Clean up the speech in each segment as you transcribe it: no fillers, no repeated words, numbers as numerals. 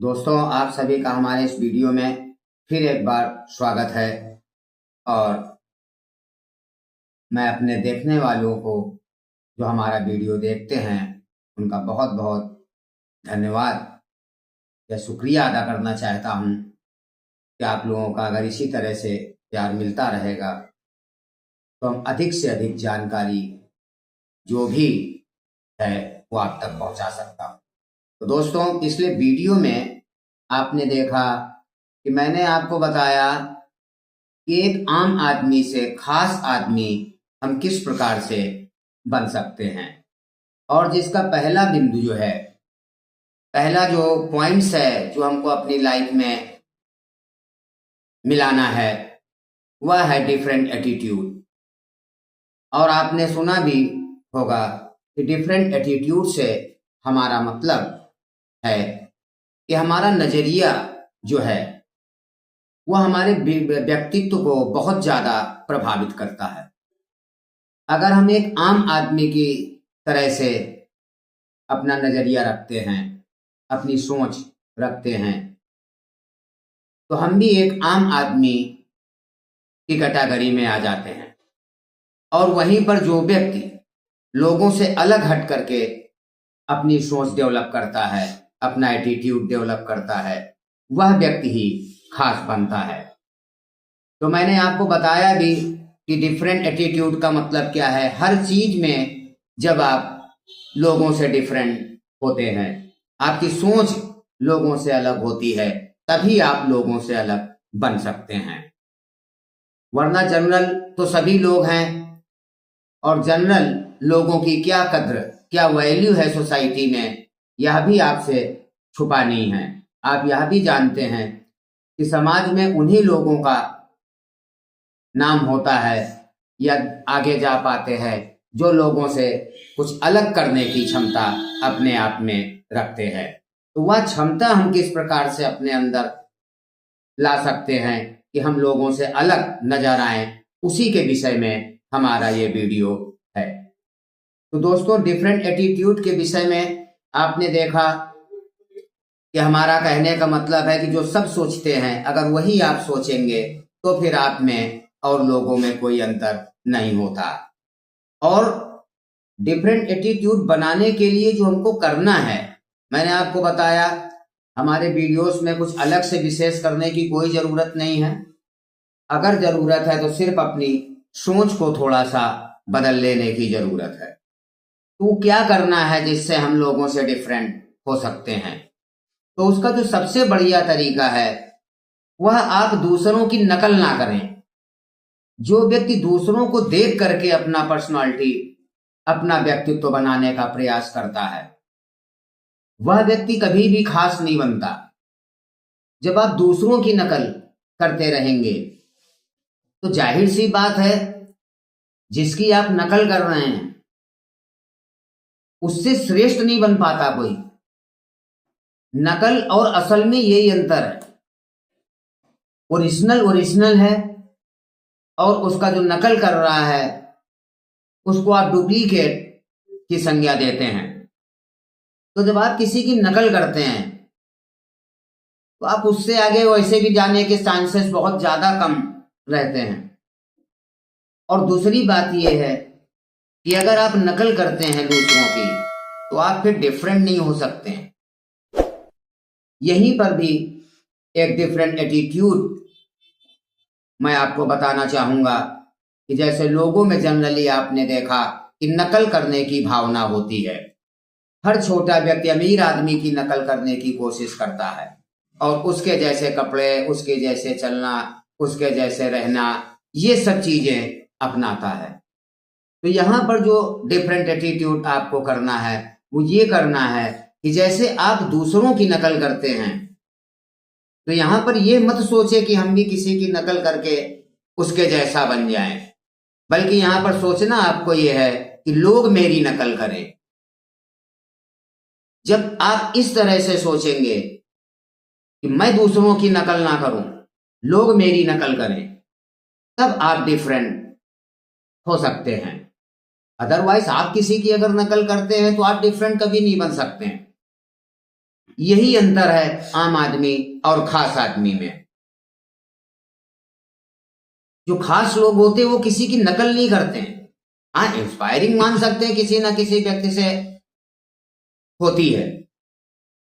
दोस्तों, आप सभी का हमारे इस वीडियो में फिर एक बार स्वागत है। और मैं अपने देखने वालों को जो हमारा वीडियो देखते हैं उनका बहुत बहुत धन्यवाद या शुक्रिया अदा करना चाहता हूं कि आप लोगों का अगर इसी तरह से प्यार मिलता रहेगा तो हम अधिक से अधिक जानकारी जो भी है वो आप तक पहुंचा सकता हूं। तो दोस्तों, पिछले वीडियो में आपने देखा कि मैंने आपको बताया कि एक आम आदमी से खास आदमी हम किस प्रकार से बन सकते हैं, और जिसका पहला बिंदु जो है, पहला जो पॉइंट्स है जो हमको अपनी लाइफ में मिलाना है वह है डिफरेंट एटीट्यूड। और आपने सुना भी होगा कि डिफरेंट एटीट्यूड से हमारा मतलब है कि हमारा नजरिया जो है वह हमारे व्यक्तित्व को बहुत ज्यादा प्रभावित करता है। अगर हम एक आम आदमी की तरह से अपना नजरिया रखते हैं, अपनी सोच रखते हैं, तो हम भी एक आम आदमी की कैटेगरी में आ जाते हैं। और वहीं पर जो व्यक्ति लोगों से अलग हट करके अपनी सोच डेवलप करता है, अपना एटीट्यूड डेवलप करता है, वह व्यक्ति ही खास बनता है। तो मैंने आपको बताया भी कि डिफरेंट एटीट्यूड का मतलब क्या है। हर चीज में जब आप लोगों से डिफरेंट होते हैं, आपकी सोच लोगों से अलग होती है, तभी आप लोगों से अलग बन सकते हैं। वरना जनरल तो सभी लोग हैं, और जनरल लोगों की क्या कद्र, क्या वैल्यू है सोसाइटी में, यह भी आपसे छुपा नहीं है। आप यह भी जानते हैं कि समाज में उन्हीं लोगों का नाम होता है या आगे जा पाते हैं जो लोगों से कुछ अलग करने की क्षमता अपने आप में रखते हैं। तो वह क्षमता हम किस प्रकार से अपने अंदर ला सकते हैं कि हम लोगों से अलग नजर आए, उसी के विषय में हमारा ये वीडियो है। तो दोस्तों, डिफरेंट एटीट्यूड के विषय में आपने देखा कि हमारा कहने का मतलब है कि जो सब सोचते हैं अगर वही आप सोचेंगे तो फिर आप में और लोगों में कोई अंतर नहीं होता। और डिफरेंट एटीट्यूड बनाने के लिए जो हमको करना है, मैंने आपको बताया हमारे वीडियोस में कुछ अलग से विशेष करने की कोई जरूरत नहीं है। अगर जरूरत है तो सिर्फ अपनी सोच को थोड़ा सा बदल लेने की जरूरत है। तो क्या करना है जिससे हम लोगों से डिफरेंट हो सकते हैं? तो उसका जो सबसे बढ़िया तरीका है वह आप दूसरों की नकल ना करें। जो व्यक्ति दूसरों को देख करके अपना पर्सनालिटी, अपना व्यक्तित्व बनाने का प्रयास करता है, वह व्यक्ति कभी भी खास नहीं बनता। जब आप दूसरों की नकल करते रहेंगे तो जाहिर सी बात है जिसकी आप नकल कर रहे हैं उससे श्रेष्ठ नहीं बन पाता कोई। नकल और असल में यही अंतर है। ओरिजिनल ओरिजिनल है और उसका जो नकल कर रहा है उसको आप डुप्लीकेट की संज्ञा देते हैं। तो जब आप किसी की नकल करते हैं तो आप उससे आगे वैसे भी जाने के चांसेस बहुत ज्यादा कम रहते हैं। और दूसरी बात यह है कि अगर आप नकल करते हैं दूसरों की तो आप फिर डिफरेंट नहीं हो सकते हैं। यहीं पर भी एक डिफरेंट एटीट्यूड मैं आपको बताना चाहूंगा कि जैसे लोगों में जनरली आपने देखा कि नकल करने की भावना होती है। हर छोटा व्यक्ति अमीर आदमी की नकल करने की कोशिश करता है और उसके जैसे कपड़े, उसके जैसे चलना, उसके जैसे रहना, ये सब चीजें अपनाता है। तो यहाँ पर जो डिफरेंट एटीट्यूड आपको करना है वो ये करना है कि जैसे आप दूसरों की नकल करते हैं तो यहां पर ये मत सोचे कि हम भी किसी की नकल करके उसके जैसा बन जाएं, बल्कि यहां पर सोचना आपको यह है कि लोग मेरी नकल करें। जब आप इस तरह से सोचेंगे कि मैं दूसरों की नकल ना करूं, लोग मेरी नकल करें, तब आप डिफरेंट हो सकते हैं। अदरवाइज आप किसी की अगर नकल करते हैं तो आप डिफरेंट कभी नहीं बन सकते हैं। यही अंतर है आम आदमी और खास आदमी में। जो खास लोग होते हैं वो किसी की नकल नहीं करते हैं। हाँ, इंस्पायरिंग मान सकते हैं, किसी ना किसी व्यक्ति से होती है,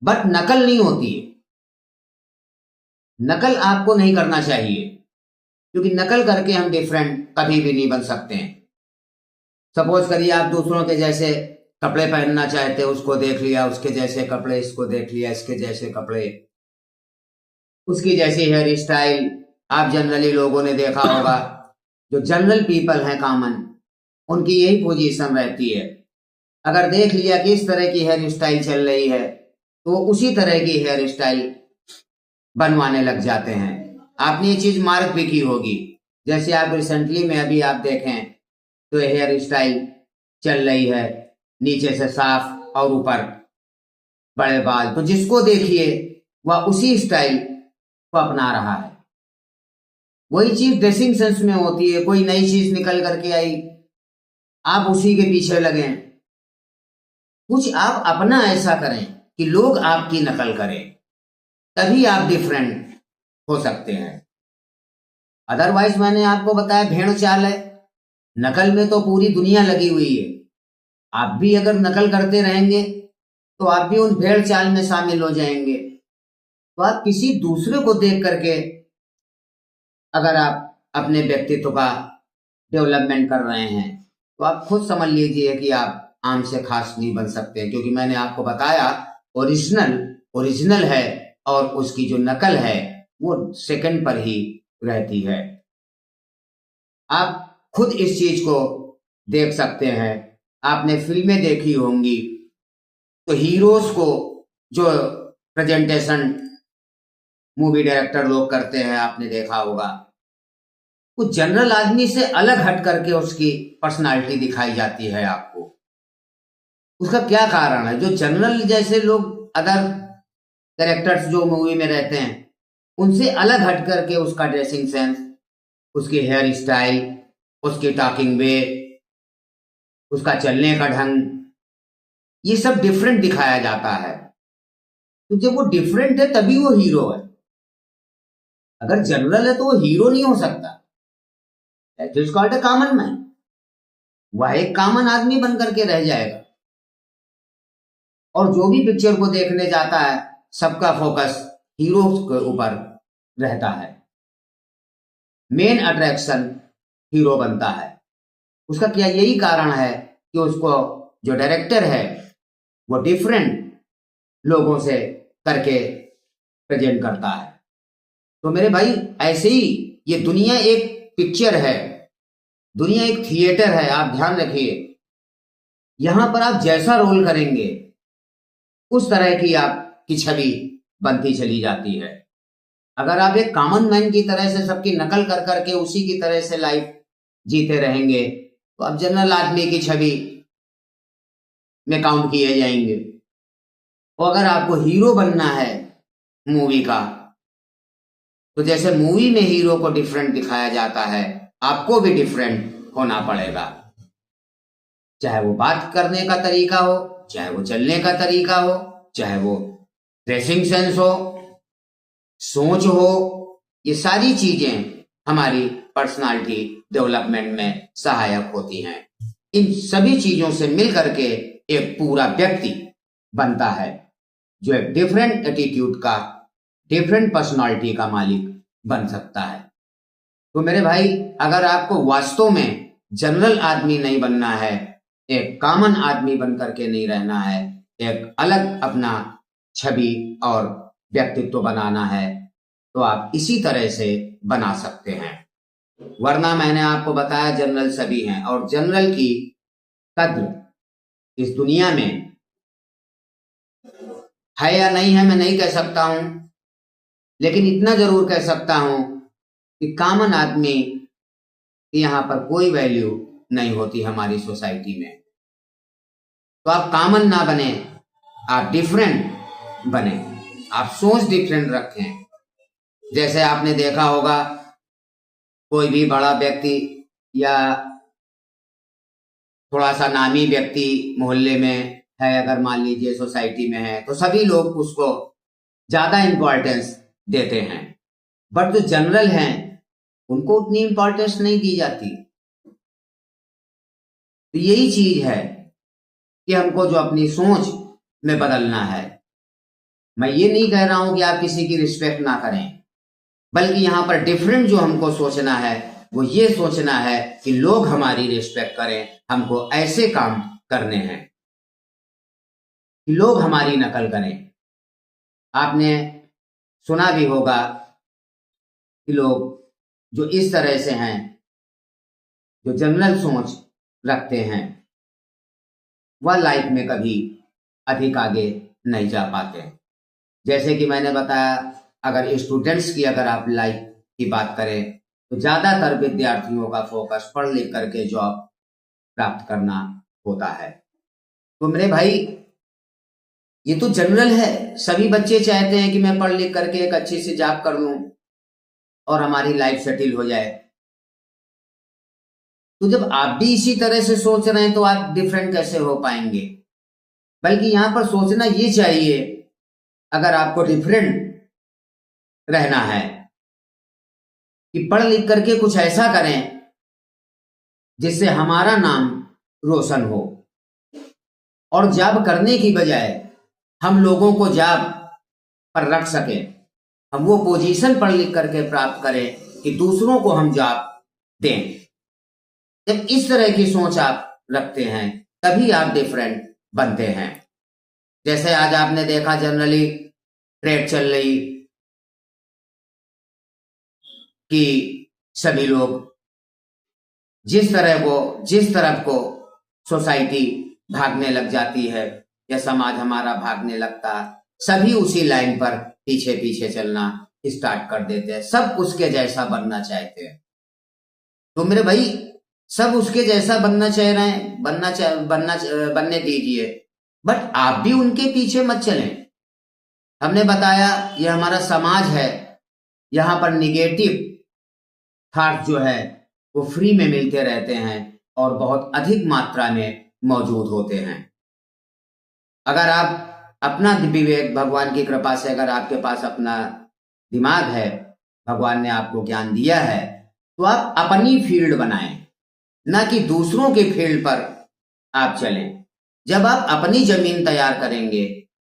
बट नकल नहीं होती है। नकल आपको नहीं करना चाहिए, क्योंकि नकल करके हम डिफरेंट कभी भी नहीं बन सकते हैं। सपोज करिए आप दूसरों के जैसे कपड़े पहनना चाहते हैं, उसको देख लिया उसके जैसे कपड़े, इसको देख लिया इसके जैसे कपड़े, उसकी जैसी हेयर स्टाइल। आप जनरली लोगों ने देखा होगा, जो जनरल पीपल हैं कॉमन, उनकी यही पोजीशन रहती है। अगर देख लिया कि इस तरह की हेयर स्टाइल चल रही है, तो उसी तरह की हेयर स्टाइल बनवाने लग जाते हैं। आपने ये चीज मार्क भी की होगी, जैसे आप रिसेंटली में अभी आप देखें तो हेयर स्टाइल चल रही है, नीचे से साफ और ऊपर बड़े बाल। तो जिसको देखिए वह उसी स्टाइल को अपना रहा है। वही चीज ड्रेसिंग सेंस में होती है, कोई नई चीज निकल करके आई, आप उसी के पीछे लगे। कुछ आप अपना ऐसा करें कि लोग आपकी नकल करें, तभी आप डिफरेंट हो सकते हैं। अदरवाइज मैंने आपको बताया भेड़ चाल है, नकल में तो पूरी दुनिया लगी हुई है। आप भी अगर नकल करते रहेंगे तो आप भी उन भेड़ चाल में शामिल हो जाएंगे। तो आप किसी दूसरे को देख करके अगर आप अपने व्यक्तित्व का डेवलपमेंट कर रहे हैं, तो आप खुद समझ लीजिए कि आप आम से खास नहीं बन सकते, क्योंकि मैंने आपको बताया ओरिजिनल ओरिजिनल है और उसकी जो नकल है वो सेकंड पर ही रहती है। आप खुद इस चीज को देख सकते हैं। आपने फिल्में देखी होंगी तो हीरोज को जो प्रेजेंटेशन मूवी डायरेक्टर लोग करते हैं, आपने देखा होगा, वो जनरल आदमी से अलग हट करके उसकी पर्सनालिटी दिखाई जाती है आपको। उसका क्या कारण है? जो जनरल जैसे लोग अदर कैरेक्टर्स जो मूवी में रहते हैं, उनसे अलग हट करके उसका ड्रेसिंग सेंस, उसकी हेयर स्टाइल, उसकी टॉकिंग वे, उसका चलने का ढंग, ये सब डिफरेंट दिखाया जाता है। तो जब वो डिफरेंट है तभी वो हीरो है। अगर जनरल है तो वो हीरो नहीं हो सकता। That is called a common man. वह एक कॉमन आदमी बन करके रह जाएगा। और जो भी पिक्चर को देखने जाता है, सबका फोकस हीरो के ऊपर रहता है। मेन अट्रैक्शन हीरो बनता है। उसका क्या यही कारण है कि उसको जो डायरेक्टर है वो डिफरेंट लोगों से करके प्रेजेंट करता है। तो मेरे भाई, ऐसे ही ये दुनिया एक पिक्चर है, दुनिया एक थिएटर है। आप ध्यान रखिए, यहां पर आप जैसा रोल करेंगे उस तरह की आपकी छवि बनती चली जाती है। अगर आप एक कॉमन मैन की तरह से सबकी नकल कर करके उसी की तरह से लाइफ जीते रहेंगे, तो आप जनरल आदमी की छवि में काउंट किए जाएंगे। और अगर आपको हीरो बनना है मूवी का, तो जैसे मूवी में हीरो को डिफरेंट दिखाया जाता है, आपको भी डिफरेंट होना पड़ेगा। चाहे वो बात करने का तरीका हो, चाहे वो चलने का तरीका हो, चाहे वो ड्रेसिंग सेंस हो, सोच हो, ये सारी चीजें हमारी पर्सनालिटी डेवलपमेंट में सहायक होती हैं। इन सभी चीजों से मिल करके एक पूरा व्यक्ति बनता है, जो एक डिफरेंट एटीट्यूड का, डिफरेंट पर्सनालिटी का मालिक बन सकता है। तो मेरे भाई, अगर आपको वास्तव में जनरल आदमी नहीं बनना है, एक कॉमन आदमी बन करके नहीं रहना है, एक अलग अपना छवि और व्यक्तित्व बनाना है, तो आप इसी तरह से बना सकते हैं। वरना मैंने आपको बताया जनरल सभी हैं, और जनरल की कद्र इस दुनिया में है या नहीं है मैं नहीं कह सकता हूं, लेकिन इतना जरूर कह सकता हूं कि कॉमन आदमी की यहां पर कोई वैल्यू नहीं होती हमारी सोसाइटी में। तो आप कॉमन ना बने, आप डिफरेंट बने, आप सोच डिफरेंट रखें। जैसे आपने देखा होगा, कोई भी बड़ा व्यक्ति या थोड़ा सा नामी व्यक्ति मोहल्ले में है, अगर मान लीजिए सोसाइटी में है, तो सभी लोग उसको ज्यादा इंपॉर्टेंस देते हैं। बट जो जनरल हैं उनको उतनी इंपॉर्टेंस नहीं दी जाती। तो यही चीज है कि हमको जो अपनी सोच में बदलना है। मैं ये नहीं कह रहा हूं कि आप किसी की रिस्पेक्ट ना करें, बल्कि यहां पर डिफरेंट जो हमको सोचना है वो ये सोचना है कि लोग हमारी रिस्पेक्ट करें, हमको ऐसे काम करने हैं कि लोग हमारी नकल करें। आपने सुना भी होगा कि लोग जो इस तरह से हैं, जो जनरल सोच रखते हैं, वह लाइफ में कभी अधिक आगे नहीं जा पाते। जैसे कि मैंने बताया, अगर स्टूडेंट्स की अगर आप लाइफ की बात करें तो ज्यादातर विद्यार्थियों का फोकस पढ़ लिख करके जॉब प्राप्त करना होता है। तो मेरे भाई, ये तो जनरल है, सभी बच्चे चाहते हैं कि मैं पढ़ लिख करके एक अच्छी सी जॉब कर लूं और हमारी लाइफ सेटिल हो जाए। तो जब आप भी इसी तरह से सोच रहे हैं तो आप डिफरेंट कैसे हो पाएंगे? बल्कि यहां पर सोचना ये चाहिए, अगर आपको डिफरेंट रहना है, कि पढ़ लिख करके कुछ ऐसा करें जिससे हमारा नाम रोशन हो, और जॉब करने की बजाय हम लोगों को जॉब पर रख सके, हम वो पोजीशन पढ़ लिख करके प्राप्त करें कि दूसरों को हम जॉब दें। जब इस तरह की सोच आप रखते हैं तभी आप डिफरेंट बनते हैं। जैसे आज आपने देखा जनरली ट्रेड चल रही कि सभी लोग जिस तरफ को सोसाइटी भागने लग जाती है या समाज हमारा भागने लगता, सभी उसी लाइन पर पीछे पीछे चलना स्टार्ट कर देते हैं। सब उसके जैसा बनना चाहते हैं। तो मेरे भाई, सब उसके जैसा बनना चाह रहे हैं, बनने दीजिए, बट आप भी उनके पीछे मत चलें। हमने बताया ये हमारा समाज है, यहां पर निगेटिव थॉट जो है वो फ्री में मिलते रहते हैं और बहुत अधिक मात्रा में मौजूद होते हैं। अगर आप अपना विवेक, भगवान की कृपा से अगर आपके पास अपना दिमाग है, भगवान ने आपको ज्ञान दिया है, तो आप अपनी फील्ड बनाएं, ना कि दूसरों के फील्ड पर आप चलें। जब आप अपनी जमीन तैयार करेंगे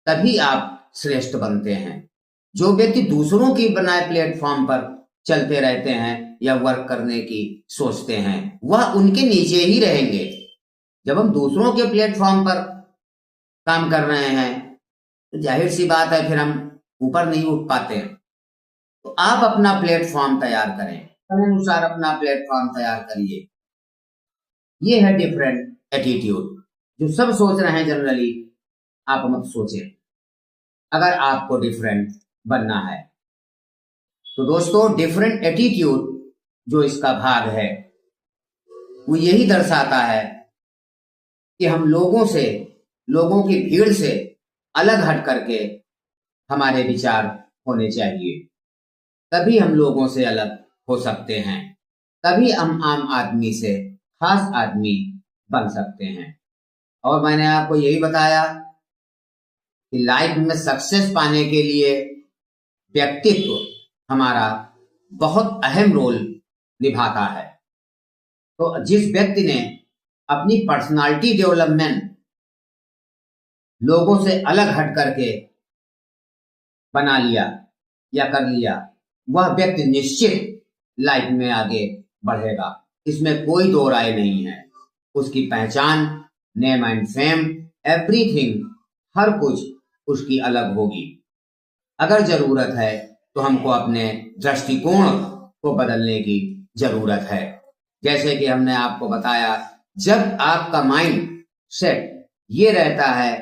तभी आप श्रेष्ठ बनते हैं। जो व्यक्ति दूसरों की बनाए प्लेटफॉर्म पर चलते रहते हैं या वर्क करने की सोचते हैं, वह उनके नीचे ही रहेंगे। जब हम दूसरों के प्लेटफॉर्म पर काम कर रहे हैं तो जाहिर सी बात है फिर हम ऊपर नहीं उठ पाते। तो आप अपना प्लेटफॉर्म तैयार करें, अनुसार अपना प्लेटफॉर्म तैयार करिए। ये है डिफरेंट एटीट्यूड। जो सब सोच रहे हैं जनरली, आप मत सोचें। अगर आपको डिफरेंट बनना है तो दोस्तों, डिफरेंट एटीट्यूड जो इसका भाग है वो यही दर्शाता है कि हम लोगों की भीड़ से अलग हट करके हमारे विचार होने चाहिए। तभी हम लोगों से अलग हो सकते हैं, तभी हम आम आदमी से खास आदमी बन सकते हैं। और मैंने आपको यही बताया कि लाइफ में सक्सेस पाने के लिए व्यक्तित्व हमारा बहुत अहम रोल निभाता है। तो जिस व्यक्ति ने अपनी पर्सनालिटी डेवलपमेंट लोगों से अलग हट करके बना लिया या कर लिया, वह व्यक्ति निश्चित लाइफ में आगे बढ़ेगा। इसमें कोई दो राय नहीं है। उसकी पहचान, नेम एंड फेम, एवरीथिंग, हर कुछ उसकी अलग होगी। अगर जरूरत है तो हमको अपने दृष्टिकोण को बदलने की जरूरत है। जैसे कि हमने आपको बताया, जब आपका माइंड सेट ये रहता है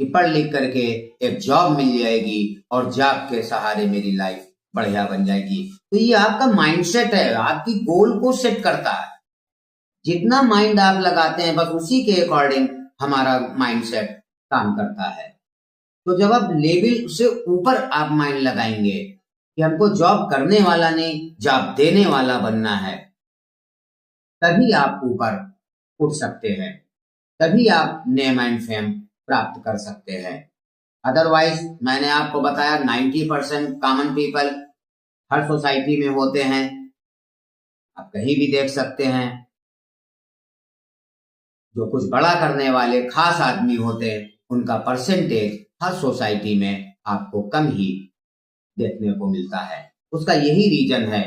कि पढ़ लिख करके एक जॉब मिल जाएगी और जॉब के सहारे मेरी लाइफ बढ़िया बन जाएगी, तो ये आपका माइंडसेट है, आपकी गोल को सेट करता है। जितना माइंड आप लगाते हैं बस उसी के अकॉर्डिंग हमारा माइंडसेट काम करता है। तो जब आप लेवल से ऊपर आप माइंड लगाएंगे कि हमको जॉब करने वाला नहीं, जॉब देने वाला बनना है, तभी आप ऊपर उठ सकते हैं, तभी आप नेम एंड फेम प्राप्त कर सकते हैं। अदरवाइज मैंने आपको बताया 90% कॉमन पीपल हर सोसाइटी में होते हैं, आप कहीं भी देख सकते हैं। जो कुछ बड़ा करने वाले खास आदमी होते हैं उनका परसेंटेज हर सोसाइटी में आपको कम ही देखने को मिलता है। उसका यही रीजन है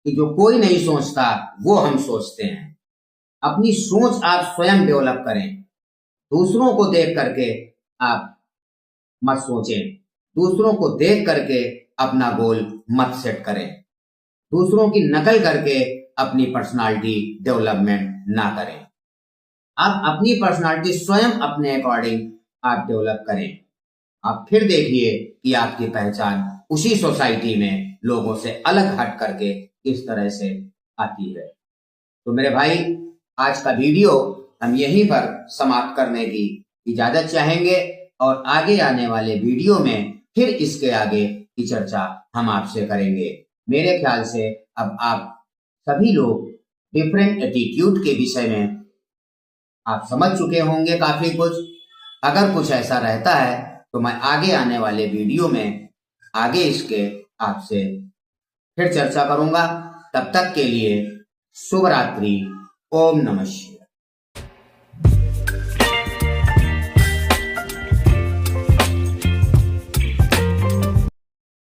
कि जो कोई नहीं सोचता वो हम सोचते हैं। अपनी सोच आप स्वयं डेवलप करें, दूसरों को देख करके आप मत सोचें, दूसरों को देख करके अपना गोल मत सेट करें, दूसरों की नकल करके अपनी पर्सनालिटी डेवलपमेंट ना करें। आप अपनी पर्सनालिटी स्वयं अपने अकॉर्डिंग आप डेवलप करें। आप फिर देखिए कि आपकी पहचान उसी सोसाइटी में लोगों से अलग हट करके इस तरह से आती है। तो मेरे भाई, आज का वीडियो हम यहीं पर समाप्त करने की इजाजत चाहेंगे और आगे आने वाले वीडियो में फिर इसके आगे की चर्चा हम आपसे करेंगे। मेरे ख्याल से अब आप सभी लोग डिफरेंट एटीट्यूड के विषय में आप समझ चुके होंगे काफी कुछ। अगर कुछ ऐसा रहता है तो मैं आगे आने वाले वीडियो में आगे इसके आपसे फिर चर्चा करूंगा। तब तक के लिए शुभ रात्रि। ओम नमः शिवाय।